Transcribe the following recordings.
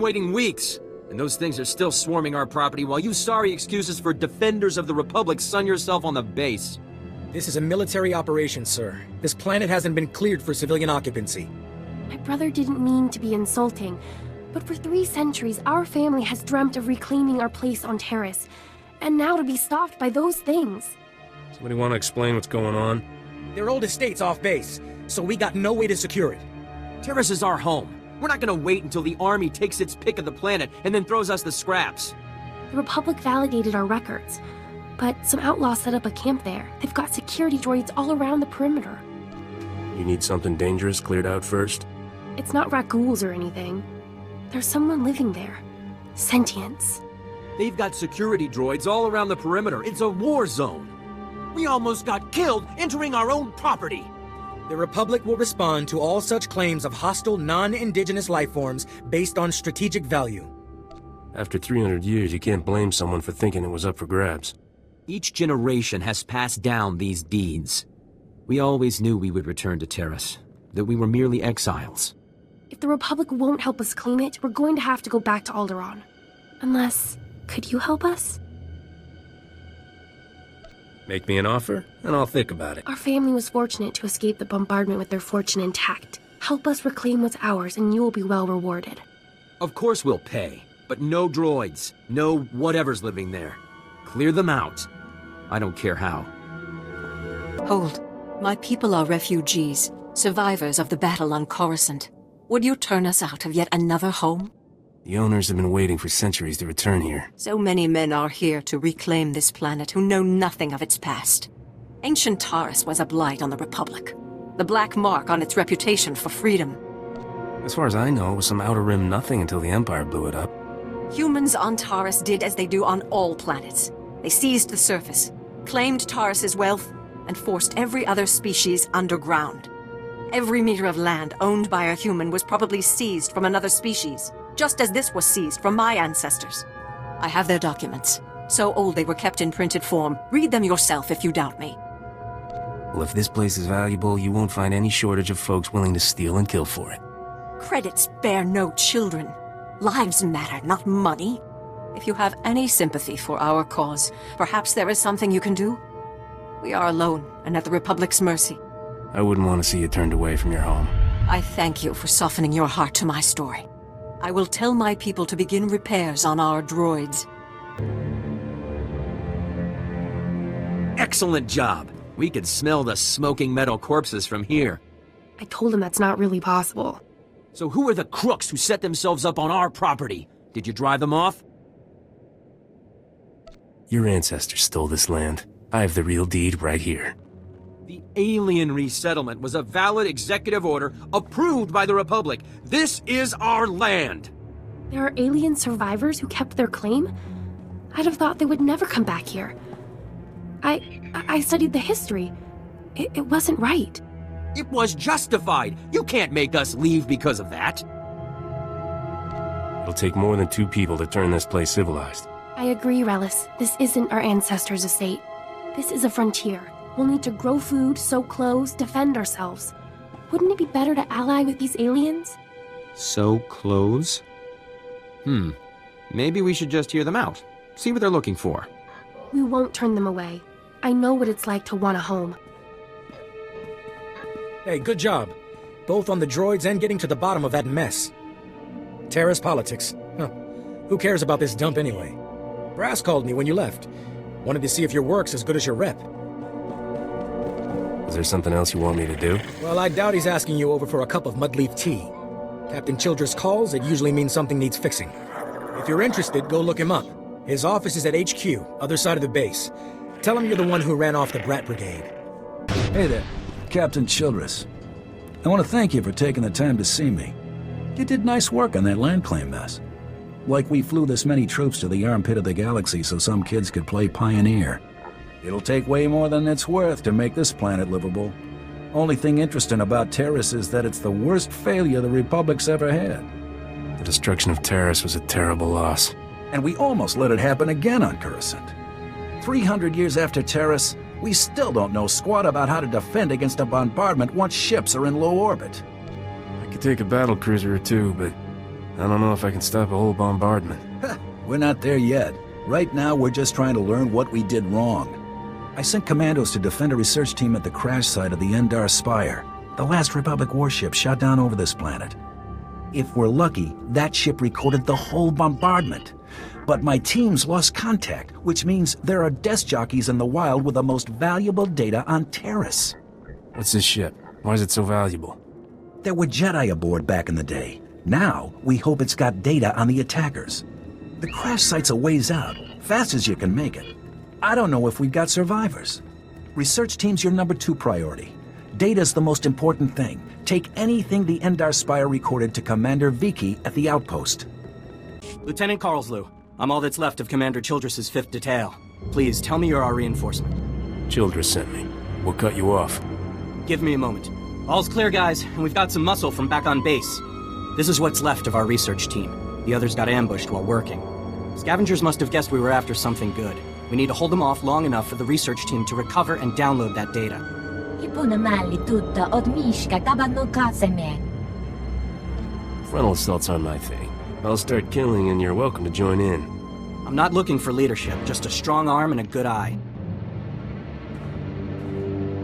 waiting weeks. And those things are still swarming our property while you sorry excuses for defenders of the Republic sun yourself on the base. This is a military operation, sir. This planet hasn't been cleared for civilian occupancy. My brother didn't mean to be insulting, but for 3 centuries, our family has dreamt of reclaiming our place on Taris. And now to be stopped by those things. Somebody want to explain what's going on? Their old estate's off base, so we got no way to secure it. Taris is our home. We're not gonna wait until the army takes its pick of the planet and then throws us the scraps. The Republic validated our records, but some outlaws set up a camp there. They've got security droids all around the perimeter. You need something dangerous cleared out first? It's not rat ghouls or anything. There's someone living there. Sentience. They've got security droids all around the perimeter. It's a war zone. We almost got killed entering our own property. The Republic will respond to all such claims of hostile, non-indigenous life forms based on strategic value. After 300 years, you can't blame someone for thinking it was up for grabs. Each generation has passed down these deeds. We always knew we would return to Taris, that we were merely exiles. If the Republic won't help us claim it, we're going to have to go back to Alderaan. Unless, could you help us? Make me an offer, and I'll think about it. Our family was fortunate to escape the bombardment with their fortune intact. Help us reclaim what's ours, and you will be well rewarded. Of course we'll pay, but no droids, no whatever's living there. Clear them out. I don't care how. Hold. My people are refugees, survivors of the battle on Coruscant. Would you turn us out of yet another home? The owners have been waiting for centuries to return here. So many men are here to reclaim this planet who know nothing of its past. Ancient Taris was a blight on the Republic. The black mark on its reputation for freedom. As far as I know, it was some Outer Rim nothing until the Empire blew it up. Humans on Taris did as they do on all planets. They seized the surface, claimed Taris's wealth, and forced every other species underground. Every meter of land owned by a human was probably seized from another species, just as this was seized from my ancestors. I have their documents. So old they were kept in printed form. Read them yourself if you doubt me. Well, if this place is valuable, you won't find any shortage of folks willing to steal and kill for it. Credits bear no children. Lives matter, not money. If you have any sympathy for our cause, perhaps there is something you can do? We are alone and at the Republic's mercy. I wouldn't want to see you turned away from your home. I thank you for softening your heart to my story. I will tell my people to begin repairs on our droids. Excellent job. We could smell the smoking metal corpses from here. I told him that's not really possible. So who are the crooks who set themselves up on our property? Did you drive them off? Your ancestors stole this land. I have the real deed right here. The alien resettlement was a valid executive order approved by the Republic. This is our land! There are alien survivors who kept their claim? I'd have thought they would never come back here. I studied the history. It wasn't right. It was justified. You can't make us leave because of that. It'll take more than 2 people to turn this place civilized. I agree, Relis. This isn't our ancestors' estate. This is a frontier. We'll need to grow food, sew clothes, defend ourselves. Wouldn't it be better to ally with these aliens? Sew clothes? Maybe we should just hear them out. See what they're looking for. We won't turn them away. I know what it's like to want a home. Hey, good job. Both on the droids and getting to the bottom of that mess. Taris politics. Huh. Who cares about this dump anyway? Brass called me when you left. Wanted to see if your work's as good as your rep. Is there something else you want me to do? Well, I doubt he's asking you over for a cup of mudleaf tea. Captain Childress calls, it usually means something needs fixing. If you're interested, go look him up. His office is at HQ, other side of the base. Tell him you're the one who ran off the Brat Brigade. Hey there, Captain Childress. I want to thank you for taking the time to see me. You did nice work on that land claim mess. Like we flew this many troops to the armpit of the galaxy so some kids could play pioneer. It'll take way more than it's worth to make this planet livable. Only thing interesting about Taris is that it's the worst failure the Republic's ever had. The destruction of Taris was a terrible loss. And we almost let it happen again on Coruscant. 300 years after Taris, we still don't know squat about how to defend against a bombardment once ships are in low orbit. I could take a battlecruiser or 2, but I don't know if I can stop a whole bombardment. We're not there yet. Right now, we're just trying to learn what we did wrong. I sent commandos to defend a research team at the crash site of the Endar Spire, the last Republic warship shot down over this planet. If we're lucky, that ship recorded the whole bombardment. But my teams lost contact, which means there are desk jockeys in the wild with the most valuable data on Taris. What's this ship? Why is it so valuable? There were Jedi aboard back in the day. Now, we hope it's got data on the attackers. The crash site's a ways out, fast as you can make it. I don't know if we've got survivors. Research team's your number 2 priority. Data's the most important thing. Take anything the Endar Spire recorded to Commander Viki at the outpost. Lieutenant Carlslew, I'm all that's left of Commander Childress's 5th detail. Please, tell me you're our reinforcement. Childress sent me. We'll cut you off. Give me a moment. All's clear, guys, and we've got some muscle from back on base. This is what's left of our research team. The others got ambushed while working. Scavengers must have guessed we were after something good. We need to hold them off long enough for the research team to recover and download that data. Frontal assaults aren't my thing. I'll start killing and you're welcome to join in. I'm not looking for leadership, just a strong arm and a good eye.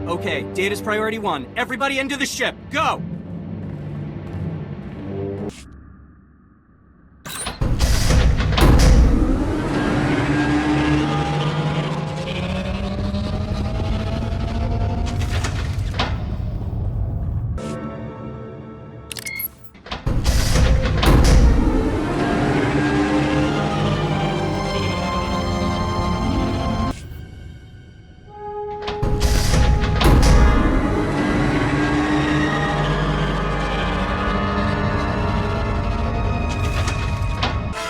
Okay, data's priority 1. Everybody into the ship, go!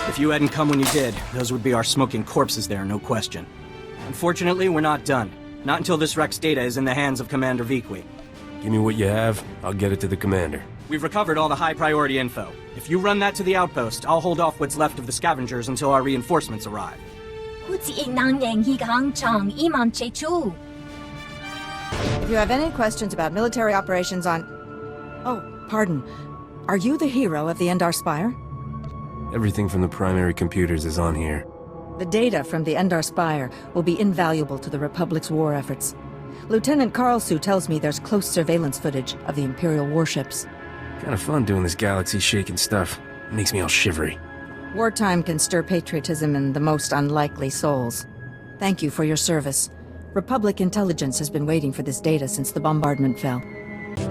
If you hadn't come when you did, those would be our smoking corpses there, no question. Unfortunately, we're not done. Not until this Rex data is in the hands of Commander Viki. Give me what you have, I'll get it to the commander. We've recovered all the high-priority info. If you run that to the outpost, I'll hold off what's left of the scavengers until our reinforcements arrive. If you have any questions about military operations on... Oh, pardon. Are you the hero of the Endar Spire? Everything from the primary computers is on here. The data from the Endar Spire will be invaluable to the Republic's war efforts. Lieutenant Carlslew tells me there's close surveillance footage of the Imperial warships. Kinda fun doing this galaxy-shaking stuff. It makes me all shivery. Wartime can stir patriotism in the most unlikely souls. Thank you for your service. Republic intelligence has been waiting for this data since the bombardment fell.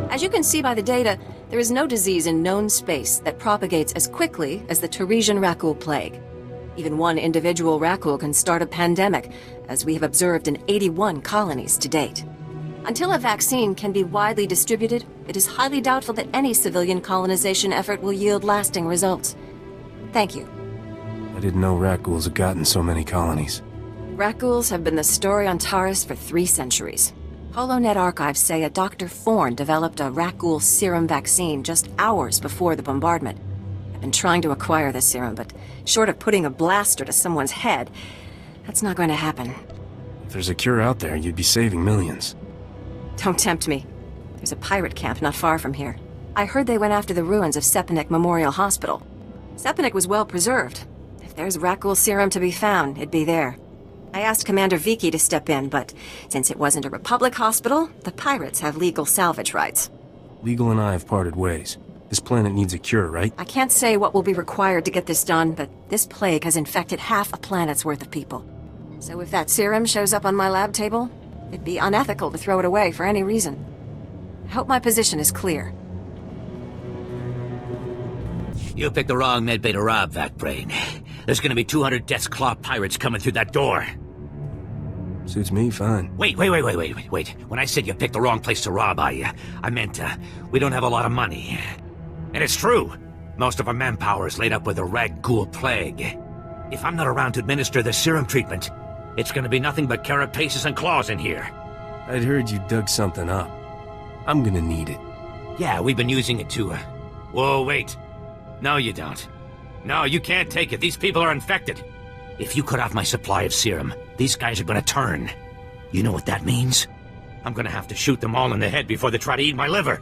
As you can see by the data, there is no disease in known space that propagates as quickly as the Tarisian Rakul plague. Even one individual Rakul can start a pandemic, as we have observed in 81 colonies to date. Until a vaccine can be widely distributed, it is highly doubtful that any civilian colonization effort will yield lasting results. Thank you. I didn't know Rakuls had gotten so many colonies. Rakuls have been the story on Taris for 3 centuries. HoloNet archives say a Dr. Thorne developed a Rakul serum vaccine just hours before the bombardment. I've been trying to acquire the serum, but short of putting a blaster to someone's head, that's not going to happen. If there's a cure out there, you'd be saving millions. Don't tempt me. There's a pirate camp not far from here. I heard they went after the ruins of Sepanek Memorial Hospital. Sepanek was well preserved. If there's Rakul serum to be found, it'd be there. I asked Commander Viki to step in, but since it wasn't a Republic hospital, the pirates have legal salvage rights. Legal and I have parted ways. This planet needs a cure, right? I can't say what will be required to get this done, but this plague has infected half a planet's worth of people. So if that serum shows up on my lab table, it'd be unethical to throw it away for any reason. I hope my position is clear. You picked the wrong medbay to rob, Vac-Brain. There's gonna be 200 Death's Claw pirates coming through that door. Suits me fine. Wait. When I said you picked the wrong place to rob, I meant, we don't have a lot of money. And it's true. Most of our manpower is laid up with the Rakul plague. If I'm not around to administer the serum treatment, it's gonna be nothing but carapaces and claws in here. I'd heard you dug something up. I'm gonna need it. Yeah, we've been using it to, Whoa, wait. No, you don't. No, you can't take it. These people are infected. If you cut off my supply of serum, these guys are gonna turn. You know what that means? I'm gonna have to shoot them all in the head before they try to eat my liver.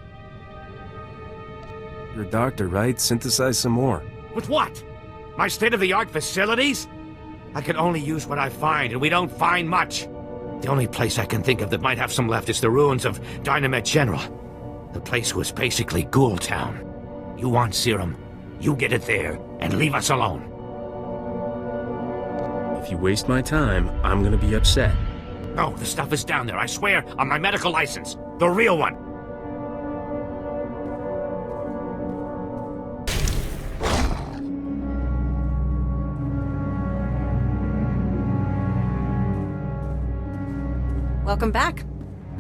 You're a doctor, right? Synthesize some more. With what? My state-of-the-art facilities? I can only use what I find, and we don't find much. The only place I can think of that might have some left is the ruins of Dynamet General. The place was basically Ghoul Town. You want serum, you get it there, and leave us alone. If you waste my time, I'm gonna be upset. No, the stuff is down there, I swear, on my medical license. The real one. Welcome back.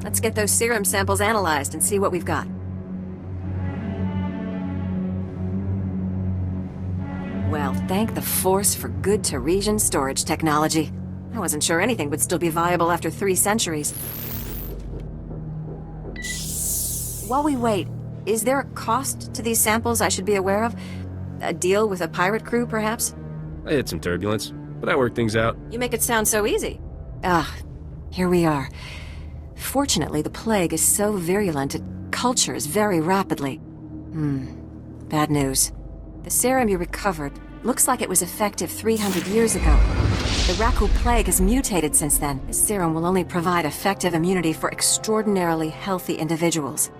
Let's get those serum samples analyzed and see what we've got. Well, thank the Force for good Tarisian storage technology. I wasn't sure anything would still be viable after 3 centuries. While we wait, is there a cost to these samples I should be aware of? A deal with a pirate crew, perhaps? I hit some turbulence, but I worked things out. You make it sound so easy. Here we are. Fortunately, the plague is so virulent it cultures very rapidly. Bad news. The serum you recovered looks like it was effective 300 years ago. The Rakul plague has mutated since then. This serum will only provide effective immunity for extraordinarily healthy individuals.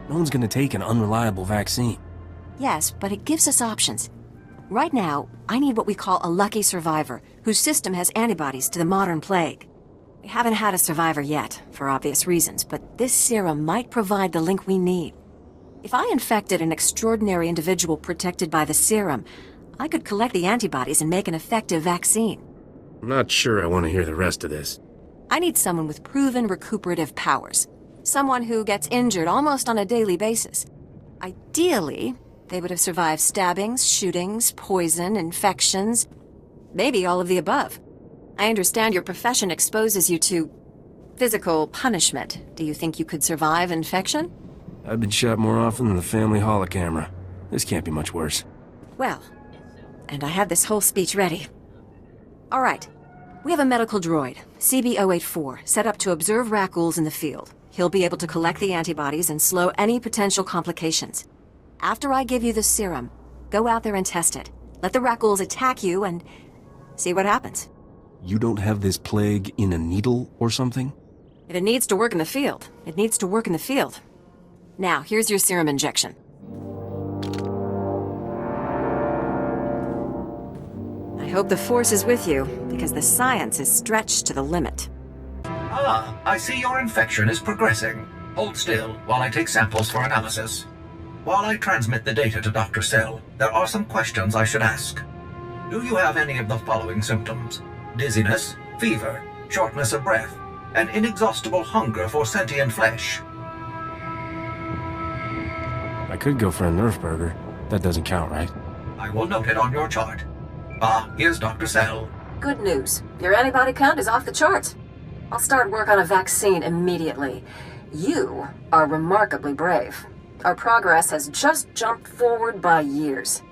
No one's gonna take an unreliable vaccine. Yes, but it gives us options. Right now, I need what we call a lucky survivor, whose system has antibodies to the modern plague. We haven't had a survivor yet, for obvious reasons, but this serum might provide the link we need. If I infected an extraordinary individual protected by the serum, I could collect the antibodies and make an effective vaccine. I'm not sure I want to hear the rest of this. I need someone with proven recuperative powers. Someone who gets injured almost on a daily basis. Ideally, they would have survived stabbings, shootings, poison, infections, maybe all of the above. I understand your profession exposes you to physical punishment. Do you think you could survive infection? I've been shot more often than the family holocamera. This can't be much worse. Well, and I had this whole speech ready. All right. We have a medical droid, CB-084, set up to observe Rakuls in the field. He'll be able to collect the antibodies and slow any potential complications. After I give you the serum, go out there and test it. Let the Rakuls attack you and see what happens. You don't have this plague in a needle or something? If it needs to work in the field, it needs to work in the field. Now, here's your serum injection. I hope the Force is with you, because the science is stretched to the limit. I see your infection is progressing. Hold still while I take samples for analysis. While I transmit the data to Dr. Cell, there are some questions I should ask. Do you have any of the following symptoms? Dizziness, fever, shortness of breath, an inexhaustible hunger for sentient flesh. I could go for a Nerf burger. That doesn't count, right? I will note it on your chart. Here's Dr. Cell. Good news. Your antibody count is off the charts. I'll start work on a vaccine immediately. You are remarkably brave. Our progress has just jumped forward by years.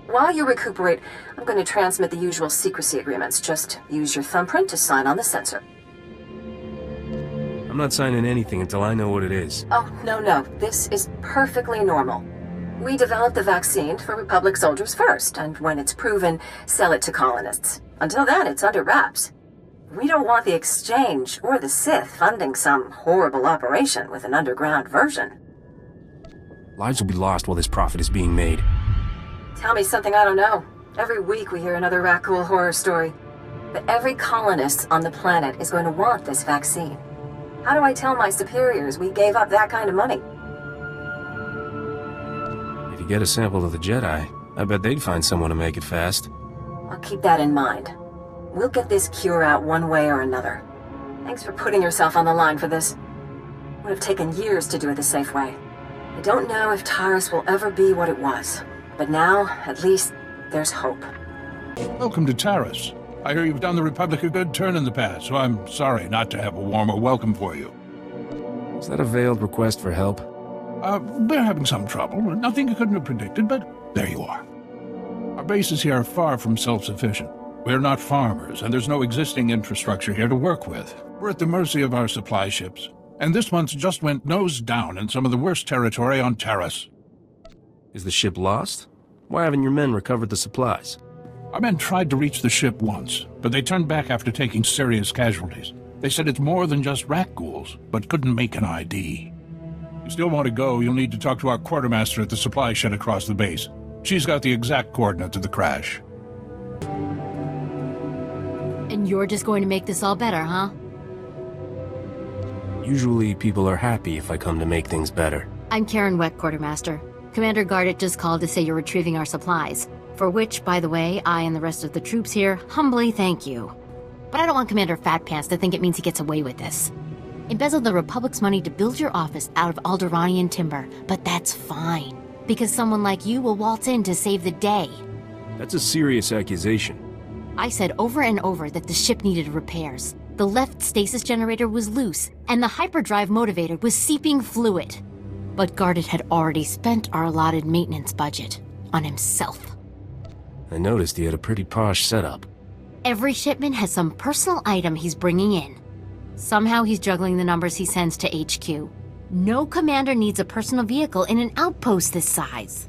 While you recuperate, I'm going to transmit the usual secrecy agreements. Just use your thumbprint to sign on the sensor. I'm not signing anything until I know what it is. Oh, no. This is perfectly normal. We developed the vaccine for Republic soldiers first, and when it's proven, sell it to colonists. Until then, it's under wraps. We don't want the Exchange or the Sith funding some horrible operation with an underground version. Lives will be lost while this profit is being made. Tell me something I don't know. Every week we hear another Rakul horror story. But every colonist on the planet is going to want this vaccine. How do I tell my superiors we gave up that kind of money? If you get a sample of the Jedi, I bet they'd find someone to make it fast. I'll keep that in mind. We'll get this cure out one way or another. Thanks for putting yourself on the line for this. Would have taken years to do it the safe way. I don't know if Taris will ever be what it was. But now, at least, there's hope. Welcome to Taris. I hear you've done the Republic a good turn in the past, so I'm sorry not to have a warmer welcome for you. Is that a veiled request for help? We're having some trouble. Nothing you couldn't have predicted, but there you are. Our bases here are far from self-sufficient. We're not farmers, and there's no existing infrastructure here to work with. We're at the mercy of our supply ships. And this one's just went nose down in some of the worst territory on Taris. Is the ship lost? Why haven't your men recovered the supplies? Our men tried to reach the ship once, but they turned back after taking serious casualties. They said it's more than just rat ghouls, but couldn't make an ID. If you still want to go, you'll need to talk to our quartermaster at the supply shed across the base. She's got the exact coordinates of the crash. And you're just going to make this all better, huh? Usually people are happy if I come to make things better. I'm Karen Weck, Quartermaster. Commander Gardet just called to say you're retrieving our supplies. For which, by the way, I and the rest of the troops here humbly thank you. But I don't want Commander Fatpants to think it means he gets away with this. Embezzled the Republic's money to build your office out of Alderanian timber, but that's fine. Because someone like you will waltz in to save the day. That's a serious accusation. I said over and over that the ship needed repairs. The left stasis generator was loose, and the hyperdrive motivator was seeping fluid. But Gardet had already spent our allotted maintenance budget on himself. I noticed he had a pretty posh setup. Every shipment has some personal item he's bringing in. Somehow he's juggling the numbers he sends to HQ. No commander needs a personal vehicle in an outpost this size.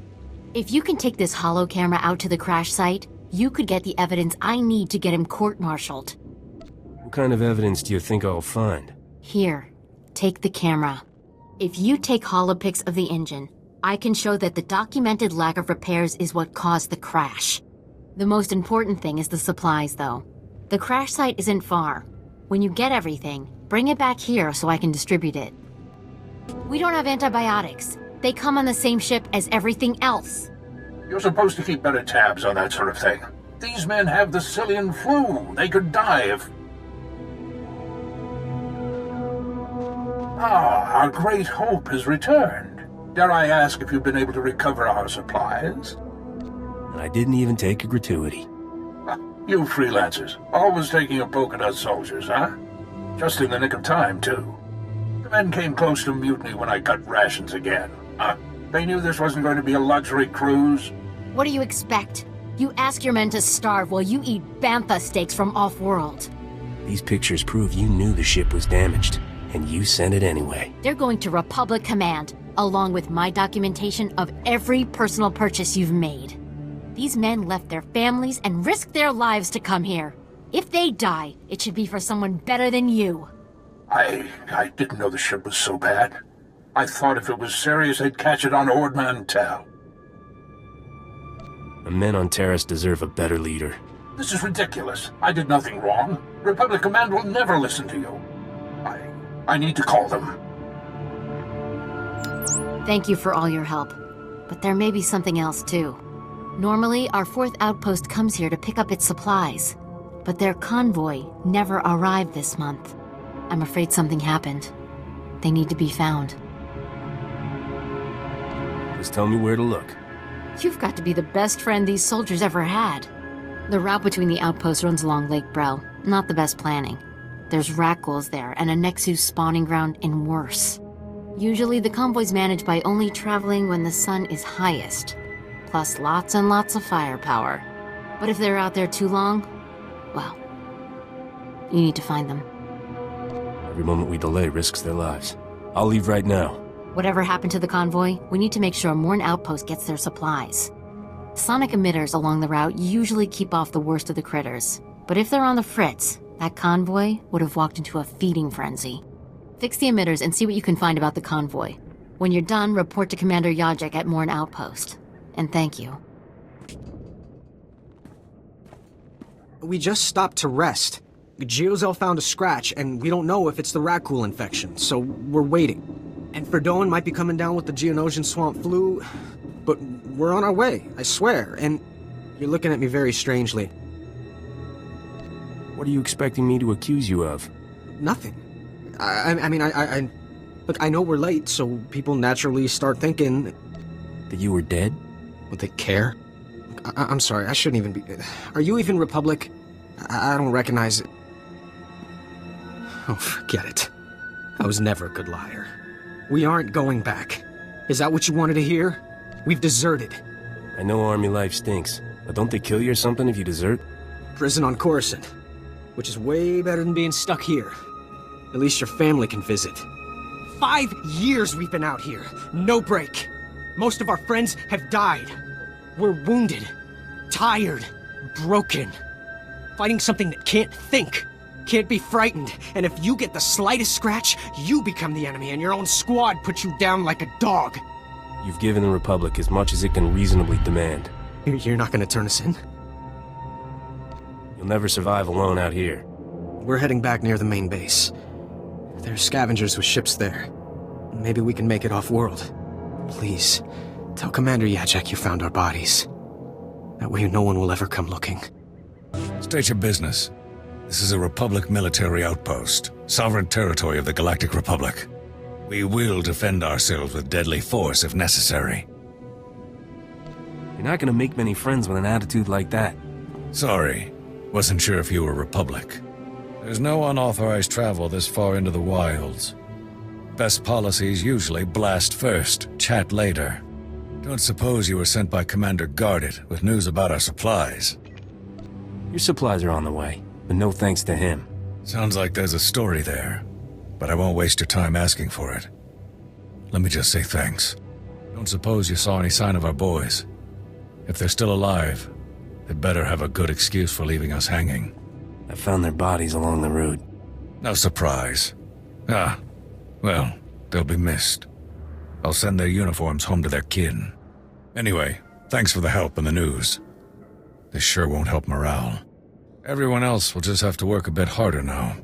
If you can take this holo camera out to the crash site, you could get the evidence I need to get him court-martialed. What kind of evidence do you think I'll find? Here, take the camera. If you take holopics of the engine, I can show that the documented lack of repairs is what caused the crash. The most important thing is the supplies, though. The crash site isn't far. When you get everything, bring it back here so I can distribute it. We don't have antibiotics. They come on the same ship as everything else. You're supposed to keep better tabs on that sort of thing. These men have the Cillian flu. They could die if... Our great hope has returned. Dare I ask if you've been able to recover our supplies? I didn't even take a gratuity. You freelancers, always taking a poke at us soldiers, huh? Just in the nick of time, too. The men came close to mutiny when I cut rations again. They knew this wasn't going to be a luxury cruise. What do you expect? You ask your men to starve while you eat bantha steaks from off-world. These pictures prove you knew the ship was damaged, and you sent it anyway. They're going to Republic Command, along with my documentation of every personal purchase you've made. These men left their families and risked their lives to come here. If they die, it should be for someone better than you. I didn't know the ship was so bad. I thought if it was serious, they'd catch it on Ord Mantell. The men on Taris deserve a better leader. This is ridiculous. I did nothing wrong. Republic Command will never listen to you. I need to call them. Thank you for all your help. But there may be something else, too. Normally, our 4th outpost comes here to pick up its supplies. But their convoy never arrived this month. I'm afraid something happened. They need to be found. Just tell me where to look. You've got to be the best friend these soldiers ever had. The route between the outposts runs along Lake Brel. Not the best planning. There's rat ghouls there, and a Nexus spawning ground, and worse. Usually the convoy's managed by only traveling when the sun is highest. Plus lots and lots of firepower. But if they're out there too long, well, you need to find them. Every moment we delay risks their lives. I'll leave right now. Whatever happened to the convoy, we need to make sure Morn Outpost gets their supplies. Sonic emitters along the route usually keep off the worst of the critters. But if they're on the fritz, that convoy would have walked into a feeding frenzy. Fix the emitters and see what you can find about the convoy. When you're done, report to Commander Yajek at Morn Outpost. And thank you. We just stopped to rest. Geozel found a scratch, and we don't know if it's the Rakul infection, so we're waiting. And Ferdone might be coming down with the Geonosian swamp flu, but we're on our way, I swear, and you're looking at me very strangely. What are you expecting me to accuse you of? Nothing. I mean, look, I know we're late, so people naturally start thinking... That you were dead? Would they care? I'm sorry, I shouldn't even be... Are you even Republic? I don't recognize it. Oh, forget it. I was never a good liar. We aren't going back. Is that what you wanted to hear? We've deserted. I know Army life stinks, but don't they kill you or something if you desert? Prison on Coruscant, which is way better than being stuck here. At least your family can visit. 5 years we've been out here. No break. Most of our friends have died. We're wounded, tired, broken. Fighting something that can't think, can't be frightened, and if you get the slightest scratch, you become the enemy and your own squad puts you down like a dog. You've given the Republic as much as it can reasonably demand. You're not gonna turn us in? You'll never survive alone out here. We're heading back near the main base. There's scavengers with ships there. Maybe we can make it off-world. Please, tell Commander Yajek you found our bodies. That way no one will ever come looking. State your business. This is a Republic military outpost, sovereign territory of the Galactic Republic. We will defend ourselves with deadly force if necessary. You're not gonna make many friends with an attitude like that. Sorry. Wasn't sure if you were Republic. There's no unauthorized travel this far into the wilds. Best policies usually blast first, chat later. Don't suppose you were sent by Commander Guarded with news about our supplies. Your supplies are on the way, but no thanks to him. Sounds like there's a story there, but I won't waste your time asking for it. Let me just say thanks. Don't suppose you saw any sign of our boys. If they're still alive, they'd better have a good excuse for leaving us hanging. I found their bodies along the route. No surprise. Well, they'll be missed. I'll send their uniforms home to their kin. Anyway, thanks for the help and the news. This sure won't help morale. Everyone else will just have to work a bit harder now.